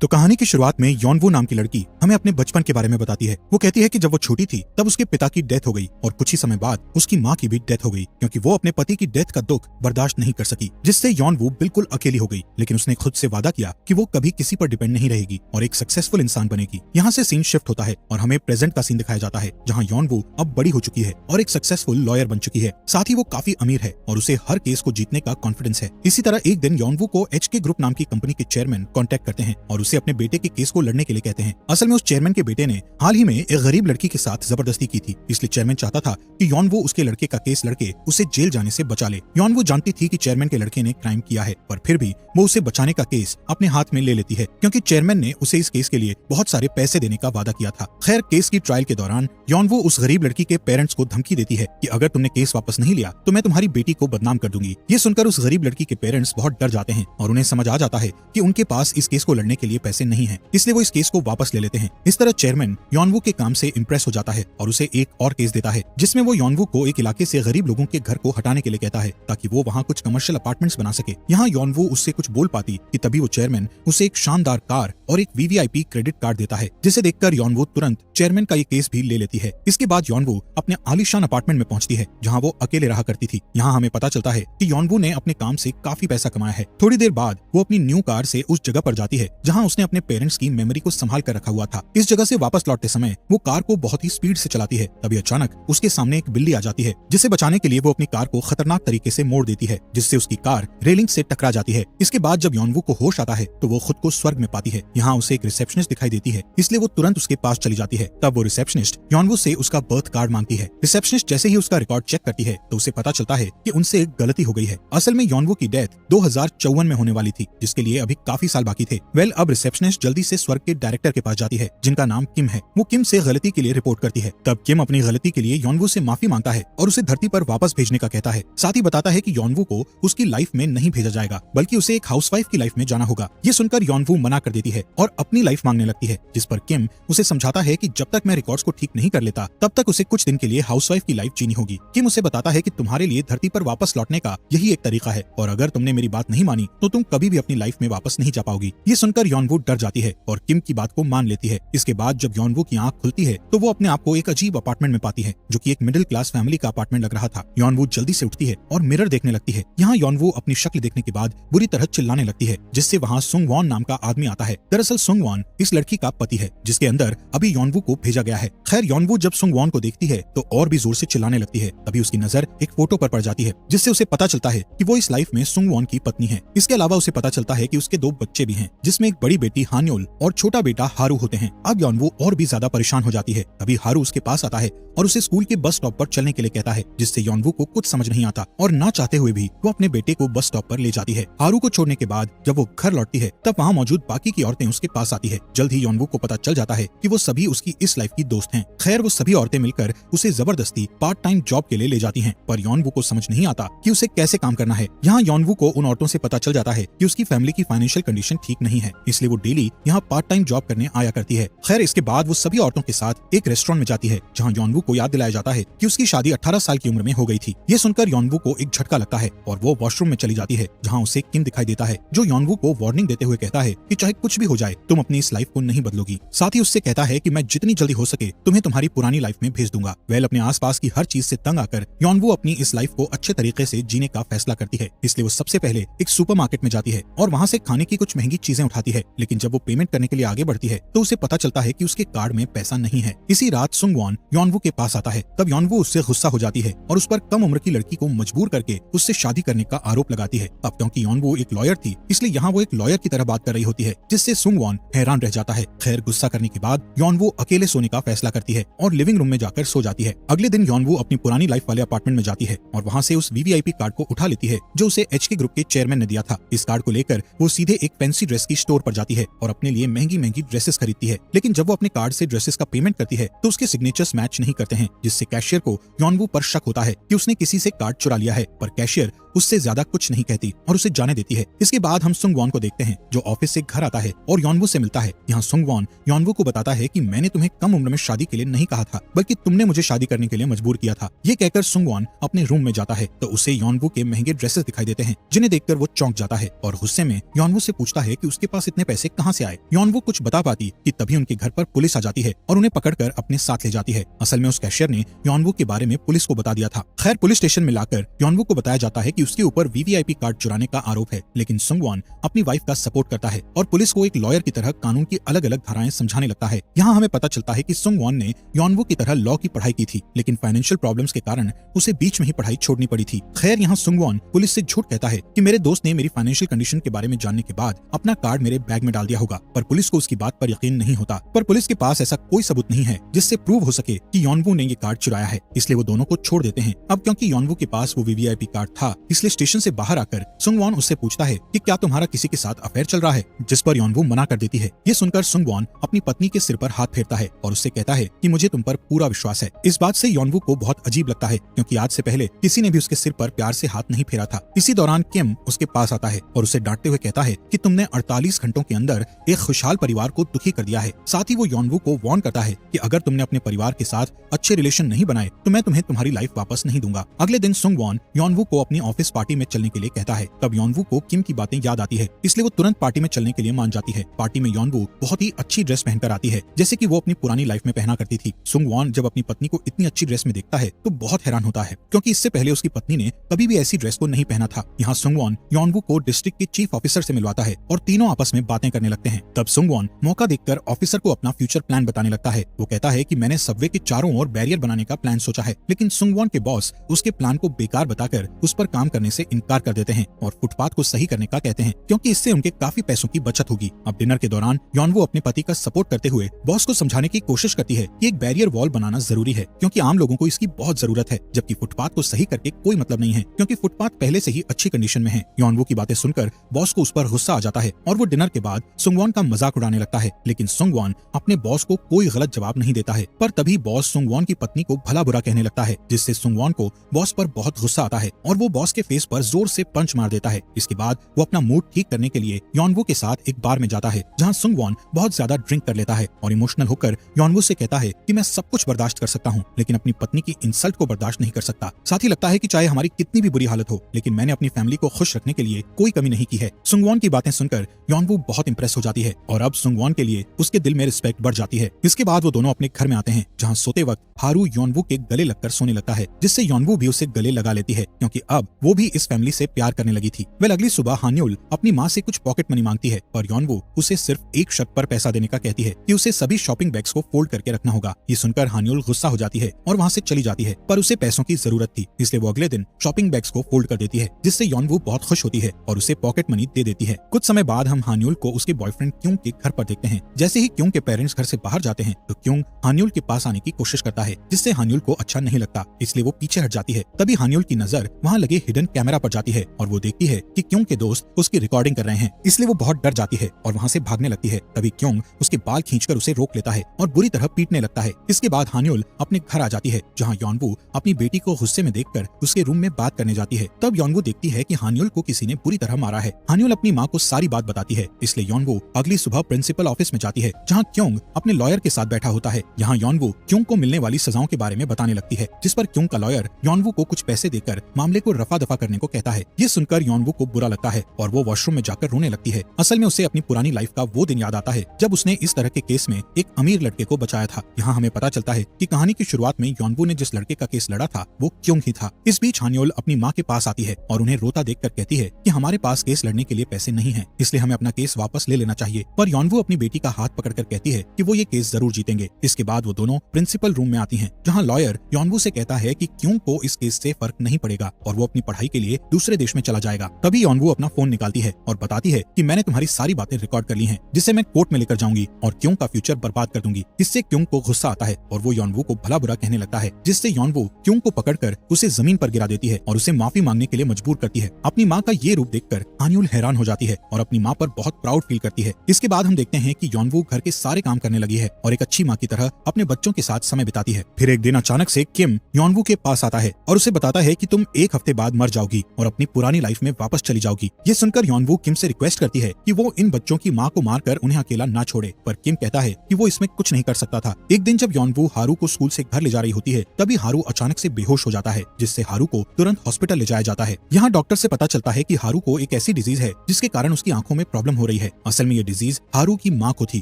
तो कहानी की शुरुआत में योनवू नाम की लड़की हमें अपने बचपन के बारे में बताती है। वो कहती है कि जब वो छोटी थी तब उसके पिता की डेथ हो गई और कुछ ही समय बाद उसकी माँ की भी डेथ हो गई, क्योंकि वो अपने पति की डेथ का दुख बर्दाश्त नहीं कर सकी, जिससे योनवू बिल्कुल अकेली हो गई। लेकिन उसने खुद से वादा किया कि वो कभी किसी पर डिपेंड नहीं रहेगी और एक सक्सेसफुल इंसान बनेगी। यहाँ से सीन शिफ्ट होता है और हमें प्रेजेंट का सीन दिखाया जाता है, जहाँ योनवू अब बड़ी हो चुकी है और एक सक्सेसफुल लॉयर बन चुकी है। साथ ही वो काफी अमीर है और उसे हर केस को जीतने का कॉन्फिडेंस है। इसी तरह एक दिन योनवू को एचके ग्रुप नाम की कंपनी के चेयरमैन कॉन्टेक्ट करते हैं और उसे अपने बेटे के केस को लड़ने के लिए कहते हैं। असल में उस चेयरमैन के बेटे ने हाल ही में एक गरीब लड़की के साथ जबरदस्ती की थी, इसलिए चेयरमैन चाहता था कि योनवू उसके लड़के का केस लड़के उसे जेल जाने से बचा ले। योनवू जानती थी कि चेयरमैन के लड़के ने क्राइम किया है, पर फिर भी वो उसे बचाने का केस अपने हाथ में ले लेती है, क्योंकि चेयरमैन ने उसे इस केस के लिए बहुत सारे पैसे देने का वादा किया था। खैर, केस की ट्रायल के दौरान योनवू उस गरीब लड़की के पेरेंट्स को धमकी देती है कि अगर तुमने केस वापस नहीं लिया तो मैं तुम्हारी बेटी को बदनाम कर दूंगी। ये सुनकर उस गरीब लड़की के पेरेंट्स बहुत डर जाते हैं और उन्हें समझ आ जाता है कि उनके पास इस केस को लड़ने के लिए पैसे नहीं है, इसलिए वो इस केस को वापस ले लेते हैं। इस तरह चेयरमैन योनवू के काम से इम्प्रेस हो जाता है और उसे एक और केस देता है, जिसमें वो योनवू को एक इलाके से गरीब लोगों के घर को हटाने के लिए कहता है ताकि वो वहाँ कुछ कमर्शियल अपार्टमेंट्स बना सके। यहाँ योनवू उससे कुछ बोल पाती कि तभी वो चेयरमैन उसे एक शानदार कार और एक वीवीआईपी क्रेडिट कार्ड देता है, जिसे देखकर योनवू तुरंत चेयरमैन का ये केस भी ले लेती है। इसके बाद योनवू अपने आलीशान अपार्टमेंट में पहुंचती है, जहाँ वो अकेले रहा करती थी। यहाँ हमें पता चलता है कि योनवू ने अपने काम से काफी पैसा कमाया है। थोड़ी देर बाद वो अपनी न्यू कार से उस जगह पर जाती है जहाँ उसने अपने पेरेंट्स की मेमोरी को संभाल कर रखा हुआ था। इस जगह से वापस लौटते समय वो कार को बहुत ही स्पीड से चलाती है, तभी अचानक उसके सामने एक बिल्ली आ जाती है, जिसे बचाने के लिए वो अपनी कार को खतरनाक तरीके से मोड़ देती है, जिससे उसकी कार रेलिंग से टकरा जाती है। इसके बाद जब योनवू को होश आता है तो वो खुद को स्वर्ग में पाती है। यहाँ उसे एक रिसेप्शनिस्ट दिखाई देती है, इसलिए वो तुरंत उसके पास चली जाती है। तब वो रिसेप्शनिस्ट योनवू से उसका बर्थ कार्ड मांगती है। रिसेप्शनिस्ट जैसे ही उसका रिकॉर्ड चेक करती है तो उसे पता चलता है कि उनसे एक गलती हो गई है। असल में योनवू की डेथ 2054 में होने वाली थी, जिसके लिए अभी काफी साल बाकी थे। अब रिसेप्शनिस्ट जल्दी से स्वर्ग के डायरेक्टर के पास जाती है, जिनका नाम किम है। वो किम से गलती के लिए रिपोर्ट करती है। तब किम अपनी गलती के लिए योनवू से माफी मांगता है और उसे धरती पर वापस भेजने का कहता है। साथ ही बताता है कि योनवू को उसकी लाइफ में नहीं भेजा जाएगा, बल्कि उसे एक हाउसवाइफ की लाइफ में जाना होगा। ये सुनकर योनवू मना कर देती है और अपनी लाइफ मांगने लगती है, जिस पर किम उसे समझाता है कि जब तक मैं रिकॉर्ड्स को ठीक नहीं कर लेता तब तक उसे कुछ दिन के लिए हाउसवाइफ की लाइफ जीनी होगी। किम उसे बताता है कि तुम्हारे लिए धरती पर वापस लौटने का यही एक तरीका है और अगर तुमने मेरी बात नहीं मानी तो तुम कभी भी अपनी लाइफ में वापस नहीं जा पाओगी। ये सुनकर योनवू डर जाती है और किम की बात को मान लेती है। इसके बाद जब योनवू की आंख खुलती है तो वो अपने आप को एक अजीब अपार्टमेंट में पाती है, जो कि एक मिडिल क्लास फैमिली का अपार्टमेंट लग रहा था। योनवू जल्दी से उठती है और मिरर देखने लगती है। यहाँ योनवू अपनी शक्ल देखने के बाद बुरी तरह चिल्लाने लगती है, जिससे वहाँ सुंग वॉन नाम का आदमी आता है। दरअसल सुंग वॉन इस लड़की का पति है, जिसके अंदर अभी योनवू को भेजा गया है। खैर, योनवू जब सुंग वॉन को देखती है तो और भी जोर से चिल्लाने लगती है। तभी उसकी नजर एक फोटो पर पड़ जाती है, जिससे उसे पता चलता है कि वो इस लाइफ में सुंग वॉन की पत्नी है। इसके अलावा उसे पता चलता है कि उसके 2 बच्चे भी हैं, जिसमें एक बड़ी बेटी हान्योल और छोटा बेटा हारू होते हैं। अब योनवू और भी ज्यादा परेशान हो जाती है। तभी हारू उसके पास आता है और उसे स्कूल के बस स्टॉप पर चलने के लिए कहता है, जिससे योनवू को कुछ समझ नहीं आता और ना चाहते हुए भी वो अपने बेटे को बस स्टॉप पर ले जाती है। हारू को छोड़ने के बाद जब वो घर लौटती है तब वहाँ मौजूद बाकी की औरतें उसके पास आती है। जल्द ही योनवू को पता चल जाता है कि वो सभी उसकी इस लाइफ की दोस्त हैं। खैर, वो सभी औरतें मिलकर उसे जबरदस्ती पार्ट टाइम जॉब के लिए ले जाती हैं, पर योनवू को समझ नहीं आता कि उसे कैसे काम करना है। यहाँ योनवू को उन औरतों से पता चल जाता है कि उसकी फैमिली की फाइनेंशियल कंडीशन ठीक नहीं है, इसलिए वो डेली यहाँ पार्ट टाइम जॉब करने आया करती है। खैर, इसके बाद वो सभी औरतों के साथ एक रेस्टोरेंट में जाती है, जहाँ योनवू को याद दिलाया जाता है कि उसकी शादी 18 साल की उम्र में हो गई थी। ये सुनकर योनवू को एक झटका लगता है और वो वॉशरूम में चली जाती है, जहाँ उसे किम दिखाई देता है, जो योनवू को वार्निंग देते हुए कहता है कि चाहे कुछ भी हो जाए तुम अपनी इस लाइफ को नहीं बदलोगी। साथ ही उससे कहता है कि मैं जितनी जल्दी हो सके तुम्हें तुम्हारी पुरानी लाइफ में भेज दूंगा। अपने आसपास की हर चीज से तंग आकर योनवू अपनी इस लाइफ को अच्छे तरीके से जीने का फैसला करती है, इसलिए वो सबसे पहले एक सुपरमार्केट में जाती है और वहाँ से खाने की कुछ महंगी चीजें उठाती है। लेकिन जब वो पेमेंट करने के लिए आगे बढ़ती है तो उसे पता चलता है कि उसके कार्ड में पैसा नहीं है। इसी रात सुंग वॉन योनवू के पास आता है। तब योनवू उससे गुस्सा हो जाती है और उस पर कम उम्र की लड़की को मजबूर करके उससे शादी करने का आरोप लगाती है। अब क्योंकि योनवू एक लॉयर थी, इसलिए यहाँ वो एक लॉयर की तरह बात कर रही होती है, जिससे सुंग वॉन हैरान रह जाता है। खैर, गुस्सा करने के बाद योनवू अकेले सोने का फैसला करती है और लिविंग रूम में जाकर सो जाती है। अगले दिन योनवू अपनी पुरानी लाइफ वाले अपार्टमेंट में जाती है और वहाँ से उस वीवीआईपी कार्ड को उठा लेती है, जो उसे एचके ग्रुप के चेयरमैन ने दिया था। इस कार्ड को लेकर वो सीधे एक फैंसी ड्रेस की स्टोर पर जाती है और अपने लिए महंगी महंगी ड्रेसेस खरीदती है। लेकिन जब वो अपने कार्ड से ड्रेसेस का पेमेंट करती है तो उसके सिग्नेचर्स मैच नहीं करते हैं, जिससे कैशियर को योनवू पर शक होता है कि उसने किसी से कार्ड चुरा लिया है। पर कैशियर उससे ज्यादा कुछ नहीं कहती और उसे जाने देती है। इसके बाद हम सुंगवॉन को देखते हैं जो ऑफिस से घर आता है और योनवू से मिलता है। यहाँ सुंगवॉन योनवू को बताता है कि मैंने तुम्हें कम उम्र में शादी के लिए नहीं कहा था, बल्कि तुमने मुझे शादी करने के लिए मजबूर किया था। ये कहकर सुंगवॉन अपने रूम में जाता है तो उसे योनवू के महंगे ड्रेसेस दिखाई देते हैं, जिन्हें देखकर वो चौंक जाता है और गुस्से में योनवू से पूछता है कि उसके पास इतने पैसे कहाँ से आए। योनवू कुछ बता पाती कि तभी उनके घर पर पुलिस आ जाती है और उन्हें पकड़कर अपने साथ ले जाती है। असल में उस कैशियर ने योनवू के बारे में पुलिस को बता दिया था। खैर पुलिस स्टेशन में लाकर योनवू को बताया जाता है कि उसके ऊपर वीवीआईपी कार्ड चुराने का आरोप है, लेकिन सुंगवॉन अपनी वाइफ का सपोर्ट करता है और पुलिस को एक लॉयर की तरह कानून की अलग अलग धाराएं समझाने लगता है। यहाँ हमें पता चलता है कि सुंगवॉन ने योनवू की तरह लॉ की पढ़ाई की थी, लेकिन फाइनेंशियल प्रॉब्लम्स के कारण उसे बीच में ही पढ़ाई छोड़नी पड़ी थी। खैर यहाँ सुंगवॉन पुलिस से झूठ कहता है कि मेरे दोस्त ने मेरी फाइनेंशियल कंडीशन के बारे में जानने के बाद अपना कार्ड मेरे बैग में डाल दिया होगा, पर पुलिस को उसकी बात पर यकीन नहीं होता। पर पुलिस के पास ऐसा कोई सबूत नहीं है जिससे प्रूव हो सके कि योनवू ने ये कार्ड चुराया है, इसलिए वो दोनों को छोड़ देते हैं। अब क्योंकि योनवू के पास वो वीवीआईपी कार्ड था, इसलिए स्टेशन से बाहर आकर सुंगवॉन उससे पूछता है कि क्या तुम्हारा किसी के साथ अफेयर चल रहा है, जिस पर योनवू मना कर देती है। ये सुनकर सुंगवॉन अपनी पत्नी के सिर पर हाथ फेरता है और उससे कहता है कि मुझे तुम पर पूरा विश्वास है। इस बात से योनवू को बहुत अजीब लगता है क्योंकि आज से पहले किसी ने भी उसके सिर पर प्यार से हाथ नहीं फेरा था। इसी दौरान किम उसके पास आता है और उसे डांटते हुए कहता है कि तुमने 48 घंटों के अंदर एक खुशहाल परिवार को दुखी कर दिया है। साथ ही वो योनवू को वार्न करता है कि अगर तुमने अपने परिवार के साथ अच्छे रिलेशन नहीं बनाए तो मैं तुम्हें तुम्हारी लाइफ वापस नहीं दूंगा। अगले दिन सुंगवॉन योनवू को अपनी ऑफिस पार्टी में चलने के लिए कहता है। तब योनवू को किम की बातें याद आती है, इसलिए वो तुरंत पार्टी में चलने के लिए मान जाती है। पार्टी में योनवू बहुत ही अच्छी ड्रेस पहनकर आती है, जैसे कि वो अपनी पुरानी लाइफ में पहना करती थी। सुंगवॉन जब अपनी पत्नी को इतनी अच्छी ड्रेस में देखता है तो बहुत हैरान होता है क्योंकि इससे पहले उसकी पत्नी ने कभी भी ऐसी ड्रेस को नहीं पहना था। यहाँ सुंगवॉन योनवू को डिस्ट्रिक्ट के चीफ ऑफिसर से मिलवाता है और तीनों आपस में बातें करने लगते हैं। तब सुंगवॉन मौका देखकर ऑफिसर को अपना फ्यूचर प्लान बताने लगता है। वो कहता है कि मैंने सबवे के चारों ओर बैरियर बनाने का प्लान सोचा है, लेकिन सुंगवॉन के बॉस उसके प्लान को बेकार बताकर उस पर काम करने से इनकार कर देते हैं और फुटपाथ को सही करने का कहते हैं क्योंकि इससे उनके काफी पैसों की बचत होगी। अब डिनर के दौरान योनवू अपने पति का सपोर्ट करते हुए बॉस को समझाने की कोशिश करती है कि एक बैरियर वॉल बनाना जरूरी है क्योंकि आम लोगों को इसकी बहुत जरूरत है, जबकि फुटपाथ को सही करके कोई मतलब नहीं है क्योंकि फुटपाथ पहले से ही अच्छी कंडीशन में है। योनवू की बातें सुनकर बॉस को उस पर गुस्सा आ जाता है और वो डिनर के बाद सुंगवॉन का मजाक उड़ाने लगता है, लेकिन सुंगवॉन अपने बॉस को कोई गलत जवाब नहीं देता है। पर तभी बॉस सुंगवॉन की पत्नी को भला बुरा कहने लगता है, जिससे सुंगवॉन को बॉस पर बहुत गुस्सा आता है और वो बॉस के फेस पर जोर से पंच मार देता है। इसके बाद वो अपना मूड ठीक करने के लिए योनवू के साथ एक बार में जाता है जहाँ सुंगवॉन बहुत ज्यादा ड्रिंक कर लेता है और इमोशनल होकर योनवू से कहता है कि मैं सब कुछ बर्दाश्त कर सकता हूँ, लेकिन अपनी पत्नी की इंसल्ट को बर्दाश्त नहीं कर सकता। साथ ही लगता है कि चाहे हमारी कितनी भी बुरी हालत हो, लेकिन मैंने अपनी फैमिली को खुश रखने के लिए कोई कमी नहीं की है। सुंगवॉन की बातें सुनकर योनवू बहुत इंप्रेस हो जाती है और अब सुंगवॉन के लिए उसके दिल में रिस्पेक्ट बढ़ जाती है। इसके बाद वो दोनों अपने घर में आते हैं जहाँ सोते वक्त हारू योनवू के गले लगकर सोने लगता है, जिससे योनवू भी उसे गले लगा लेती है क्योंकि अब वो भी इस फैमिली से प्यार करने लगी थी। वह अगली सुबह हान्युल अपनी माँ से कुछ पॉकेट मनी मांगती है और योनवू उसे सिर्फ एक शर्त पर पैसा देने का कहती है कि उसे सभी शॉपिंग बैग्स को फोल्ड करके रखना होगा। ये सुनकर हान्युल गुस्सा हो जाती है और वहाँ से चली जाती है, पर उसे पैसों की जरूरत थी इसलिए वो अगले दिन शॉपिंग बैग्स को फोल्ड कर देती है, जिससे योनवू बहुत खुश होती है और उसे पॉकेट मनी दे देती है। कुछ समय बाद हम हान्युल को उसके बॉयफ्रेंड क्योंग के घर पर देखते हैं। जैसे ही क्योंग के पेरेंट्स घर से बाहर जाते हैं तो क्योंग हान्युल के पास आने की कोशिश करता है, जिससे हान्युल को अच्छा नहीं लगता, इसलिए वो पीछे हट जाती है। तभी हान्युल की नजर वहाँ लगे हिडन कैमरा पर जाती है और वो देखती है कि क्योंग के दोस्त उसकी रिकॉर्डिंग कर रहे हैं, इसलिए वो बहुत डर जाती है और वहाँ से भागने लगती है। तभी क्योंग उसके बाल खींचकर उसे रोक लेता है और बुरी तरह पीटने लगता है। इसके बाद हान्युल अपने घर आ जाती है जहाँ योनवू अपनी बेटी को गुस्से में देखकर उसके रूम में बात करने जाती है। तब योनवू देखती है कि हान्युल को किसी ने बुरी तरह मारा है। हान्युल अपनी माँ को सारी बात बताती है, इसलिए योनवू अगली सुबह प्रिंसिपल ऑफिस में जाती है जहाँ क्योंग अपने लॉयर के साथ बैठा होता है। यहाँ योनवू क्योंग को मिलने वाली सजाओं के बारे में बताने लगती है, जिस पर क्योंग का लॉयर योनवू को कुछ पैसे देकर मामले को रफा दफा करने को कहता है। ये सुनकर योनवू को बुरा लगता है और वो वॉशरूम में जाकर रोने लगती है। असल में उसे अपनी पुरानी लाइफ का वो दिन याद आता है जब उसने इस तरह के केस में एक अमीर लड़के को बचाया था। यहाँ हमें पता चलता है कि कहानी की शुरुआत में योनवू ने जिस लड़के का केस लड़ा था वो क्योंग ही था। इस बीच हान्युल अपनी माँ के पास आती है और उन्हें रोता देखकर कहती है कि हमारे पास केस लड़ने के लिए पैसे नहीं हैं, इसलिए हमें अपना केस वापस ले लेना चाहिए। पर योनवू अपनी बेटी का हाथ पकड़कर कहती है कि वो ये केस जरूर जीतेंगे। इसके बाद वो दोनों प्रिंसिपल रूम में आती हैं, जहाँ लॉयर योनवू से कहता है कि क्यों को इस केस से फर्क नहीं पड़ेगा और वो अपनी पढ़ाई के लिए दूसरे देश में चला जाएगा। तभी योनवू अपना फोन निकालती है और बताती है कि मैंने तुम्हारी सारी बातें रिकॉर्ड कर ली हैं, जिसे मैं कोर्ट में लेकर जाऊंगी और क्यों का फ्यूचर बर्बाद कर दूंगी। इससे क्यों को गुस्सा आता है और वो योनवू को भला बुरा कहने लगता है, जिससे योनवू क्यों को पकड़कर उसे जमीन पर गिरा देती है और उसे माफी मांगने के लिए मजबूर करती है। अपनी माँ का ये रूप देखकर हान्युल हैरान हो जाती है और अपनी माँ पर बहुत प्राउड फील करती है। इसके बाद हम देखते हैं कि योनवू घर के सारे काम करने लगी है और एक अच्छी माँ की तरह अपने बच्चों के साथ समय बिताती है। फिर एक दिन अचानक से किम योनवू के पास आता है और उसे बताता है कि तुम एक हफ्ते बाद मर जाओगी और अपनी पुरानी लाइफ में वापस चली जाओगी। ये सुनकर यॉनवू किम से रिक्वेस्ट करती है कि वो इन बच्चों की माँ को मारकर उन्हें अकेला ना छोड़े, पर किम कहता है कि वो इसमें कुछ नहीं कर सकता था। एक दिन जब यॉनवू हारू को स्कूल से घर ले जा रही होती है, तभी हारू अचानक से बेहोश हो जाता है, जिससे हारू को तुरंत हॉस्पिटल ले जाया जाता है। यहाँ डॉक्टर से पता चलता है कि हारू को एक ऐसी डिजीज है जिसके कारण उसकी आंखों में प्रॉब्लम हो रही है। असल में ये डिजीज हारू की माँ को थी,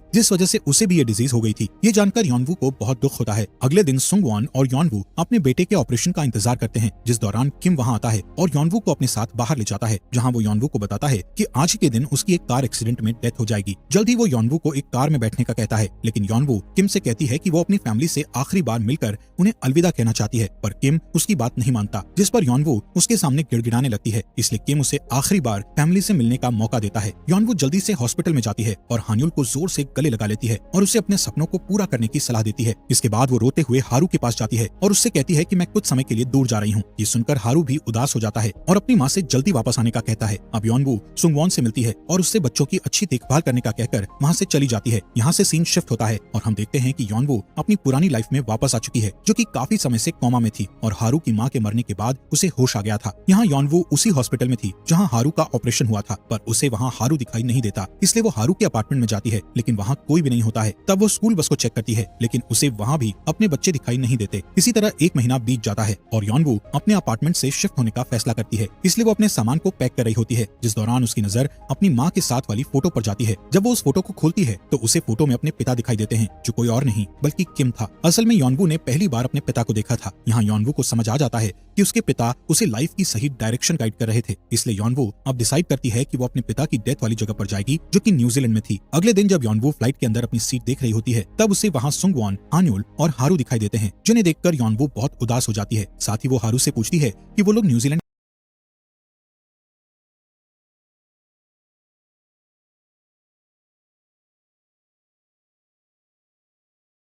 जिस वजह से उसे भी ये डिजीज हो गई थी। ये जानकर यॉनवू को बहुत दुख होता है। अगले दिन सुंगवॉन और यॉनवू अपने बेटे के ऑपरेशन का इंतजार करते हैं, जिस दौरान किम वहाँ आता है और यॉनवू को अपने साथ बाहर ले जाता है, जहाँ वो यॉनवू को बताता है कि आज के दिन उसकी एक कार एक्सीडेंट में डेथ हो जाएगी। जल्द ही वो यॉनवू को एक कार में बैठने का कहता है, लेकिन यॉनवू किम से कहती है कि वो अपनी फैमिली से आखिरी बार मिलकर उन्हें अलविदा कहना चाहती है, पर किम उसकी बात नहीं मानता, जिस पर यॉनवू उसके सामने गिड़गिड़ाने लगती है। इसलिए किम उसे आखिरी बार फैमिली से मिलने का मौका देता है। यॉनवू जल्दी से हॉस्पिटल में जाती है और हान्युल को जोर से गले लगा लेती है और उसे अपने सपनों को पूरा करने की सलाह देती है। इसके बाद वो रोते हुए हारू के पास जाती है और उससे कहती है कि मैं कुछ समय के लिए दूर जा रही हूँ। ये सुनकर हारू भी उदास हो जाता है और अपनी माँ से जल्दी वापस आने का कहता है। अब यॉनवू सुंगवॉन से मिलती है और उससे बच्चों की अच्छी देखभाल करने का कहकर वहाँ से चली जाती है। यहाँ से सीन शिफ्ट होता है और हम देखते हैं कि यॉनवू अपनी पुरानी लाइफ में वापस आ चुकी है, जो कि काफी समय से कोमा में थी और हारू की माँ के मरने के बाद उसे होश आ गया था। यहाँ यॉनवू उसी हॉस्पिटल में थी जहाँ हारू का ऑपरेशन हुआ था, पर उसे वहाँ हारू दिखाई नहीं देता, इसलिए वो हारू के अपार्टमेंट में जाती है, लेकिन वहाँ कोई भी नहीं होता है। तब वो स्कूल बस को चेक करती है, लेकिन उसे वहाँ भी अपने बच्चे दिखाई नहीं देते। इसी तरह एक महीना बीत जाता है और यॉनवू अपने अपार्टमेंट से शिफ्ट होने का फैसला करती है, इसलिए वो अपने सामान को पैक कर रही होती है, जिस दौरान उसकी नजर अपनी माँ के साथ वाली फोटो पर जाती है। जब वो उस फोटो को खोलती है तो उसे फोटो में अपने पिता दिखाई देते हैं, जो कोई और नहीं बल्कि किम था। असल में यॉनवू ने पहली बार अपने पिता को देखा था। यहाँ यॉनवू को समझ आ जाता है कि उसके पिता उसे लाइफ की सही डायरेक्शन गाइड कर रहे थे, इसलिए यॉनवू अब डिसाइड करती है कि वो अपने पिता की डेथ वाली जगह पर जाएगी, जो कि न्यूजीलैंड में थी। अगले दिन जब यॉनवू फ्लाइट के अंदर अपनी सीट देख रही होती है, तब उसे वहाँ सुंगवॉन, हान्युल और हारू दिखाई देते हैं, जिन्हें देखकर यॉनवू बहुत उदास हो जाती है। साथ ही वो हारू से पूछती है कि वो लोग न्यूजीलैंड